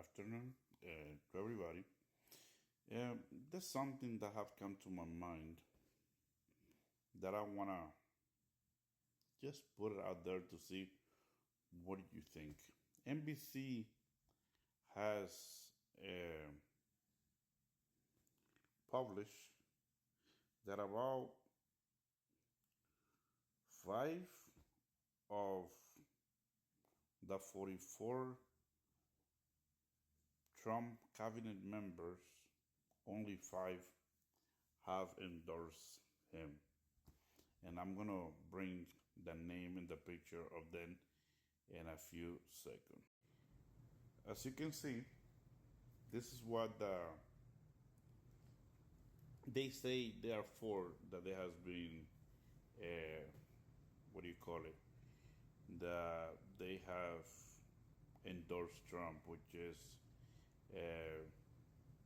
afternoon to everybody. There's something that have come to my mind that I wanna just put it out there to see what you think. NBC has published that about five of the 44 Trump cabinet members, only five have endorsed him. And I'm going to bring the name and the picture of them in a few seconds. As you can see, this is what they say there are four that there has been, what do you call it? That they have endorsed Trump, which is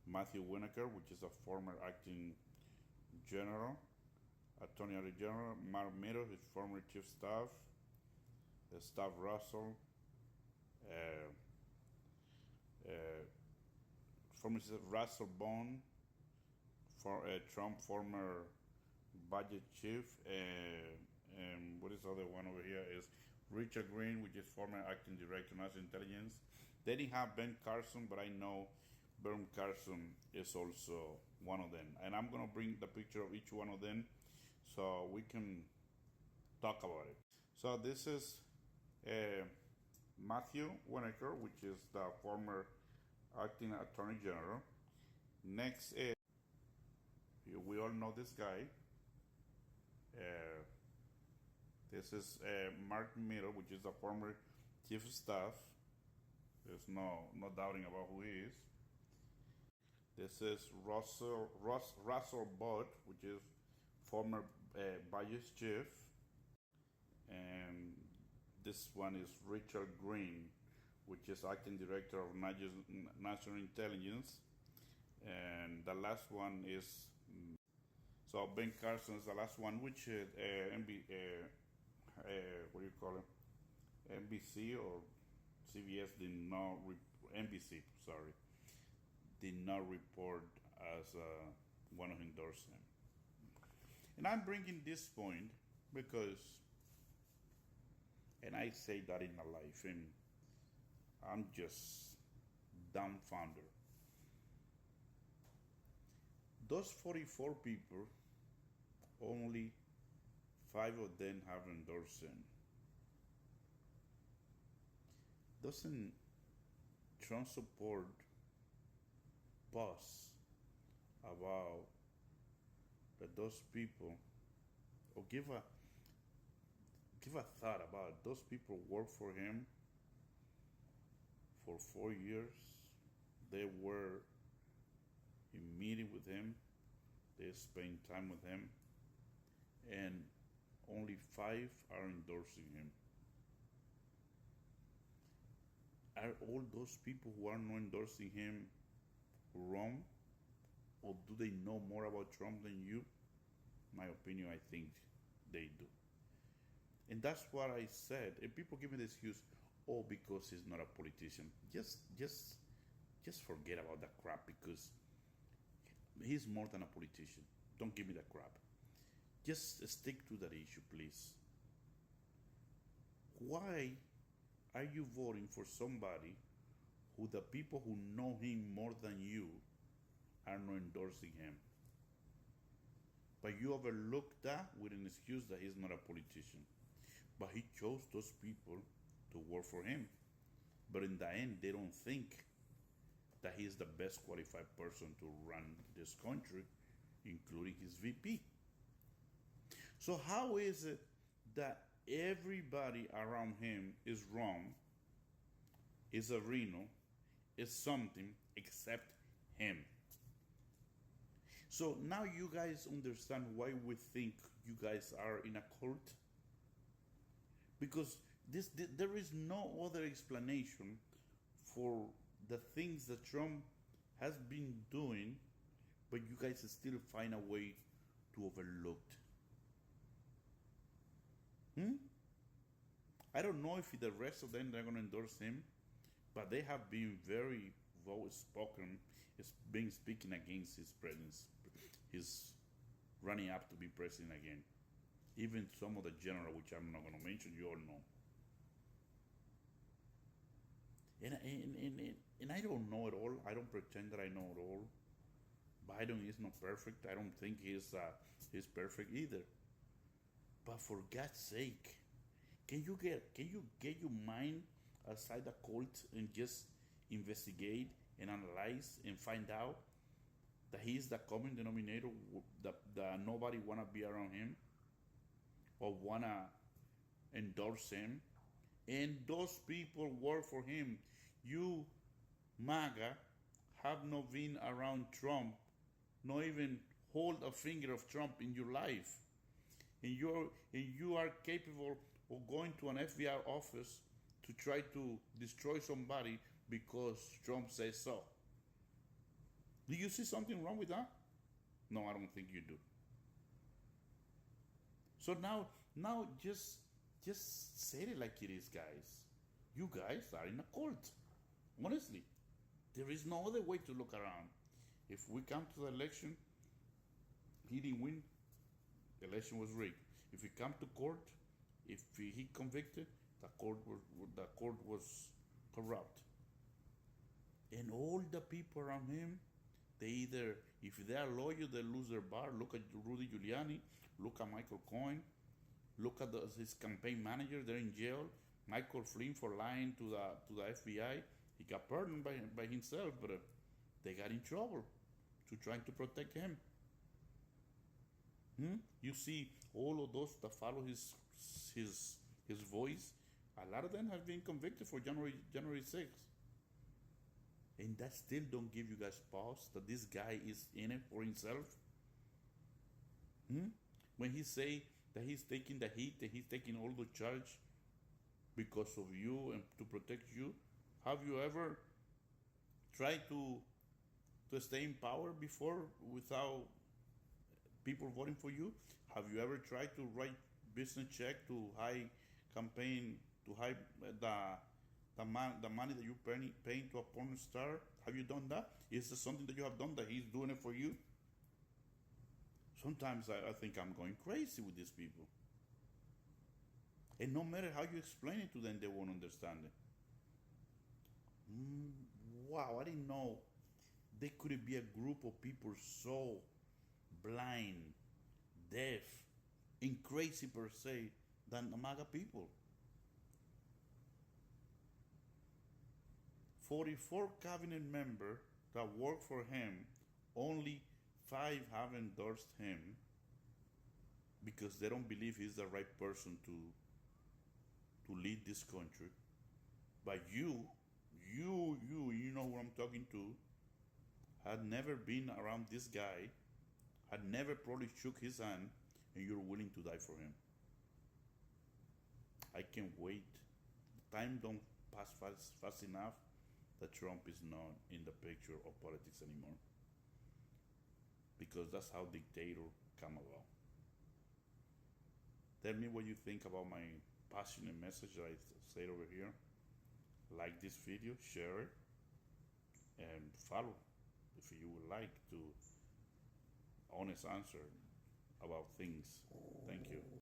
Matthew Winokur, which is a former acting general, attorney general, Mark Meadows, his former chief staff, Staff Russell, former Russell Bond, for Trump former budget chief, and what is the other one over here is Richard Green, which is former acting director of national intelligence. They didn't have Ben Carson, but I know Ben Carson is also one of them. And I'm going to bring the picture of each one of them so we can talk about it. So this is Matthew Winokur, which is the former acting attorney general. Next is, we all know this guy. This is Mark Meadows, which is the former chief of staff. There's no doubting about who he is. This is Russell Bud, which is former budget chief. And this one is Richard Green, which is acting director of national intelligence. And the last one is, so Ben Carson is the last one, which is what do you call it? NBC or CBS did not, NBC, sorry, did not report as one who endorsed him. And I'm bringing this point because, and I say that in my life, and I'm just dumbfounded. Those 44 people, only 5 of them have endorsed him. Doesn't Trump support buzz about that those people, or give a thought about those people work for him for 4 years? They were in meeting with him, they spend time with him, and only 5 are endorsing him. Are all those people who are not endorsing him wrong? Or do they know more about Trump than you? My opinion, I think they do. And that's what I said. And people give me the excuse, oh, because he's not a politician. Just forget about that crap, because he's more than a politician. Don't give me that crap. Just stick to that issue, please. Why are you voting for somebody who the people who know him more than you are not endorsing him? But you overlook that with an excuse that he's not a politician. But he chose those people to work for him. But in the end, they don't think that he's the best qualified person to run this country, including his VP. So how is it that everybody around him is wrong, is a Reno, is something except him? So now you guys understand why we think you guys are in a cult? Because there is no other explanation for the things that Trump has been doing, but you guys still find a way to overlook it. I don't know if the rest of them are going to endorse him, but they have been very voice spoken is being speaking against his presence, his running up to be president again. Even some of the general, which I'm not going to mention, you all know. And I don't know it all. I don't pretend that I know it all. Biden is not perfect. I don't think he's perfect either. But for God's sake, can you get your mind aside the cult and just investigate and analyze and find out that he's the common denominator, that nobody wanna be around him or wanna endorse him, and those people work for him. You, MAGA, have not been around Trump, not even hold a finger of Trump in your life, and you are capable of going to an FBI office to try to destroy somebody because Trump says so. Do you see something wrong with that? No, I don't think you do. So now just say it like it is, guys. You guys are in a cult. Honestly, there is no other way to look around. If we come to the election, he didn't win, the election was rigged. If he come to court, if he convicted, the court was corrupt. And all the people around him, they either, if they are loyal, they lose their bar. Look at Rudy Giuliani, look at Michael Cohen, look at his campaign manager, they're in jail. Michael Flynn for lying to the FBI. He got pardoned by himself, but they got in trouble to trying to protect him. You see all of those that follow his voice, a lot of them have been convicted for January 6th. And that still don't give you guys pause that this guy is in it for himself. When he say that he's taking the heat, that he's taking all the charge because of you and to protect you, have you ever tried to stay in power before without people voting for you? Have you ever tried to write business check to high campaign, to high the money that you're paying to a porn star? Have you done that? Is this something that you have done that he's doing it for you? Sometimes I think I'm going crazy with these people. And no matter how you explain it to them, they won't understand it. Wow, I didn't know there could be a group of people so blind, deaf, and crazy per se than the MAGA people. 44 cabinet members that work for him, only 5 have endorsed him because they don't believe he's the right person to lead this country. But you know who I'm talking to, had never been around this guy, had never probably shook his hand, and you're willing to die for him. I can't wait. Time don't pass fast enough that Trump is not in the picture of politics anymore. Because that's how dictator come about. Tell me what you think about my passionate message that I said over here. Like this video, share it, and follow if you would like to honest answer about things. Thank you.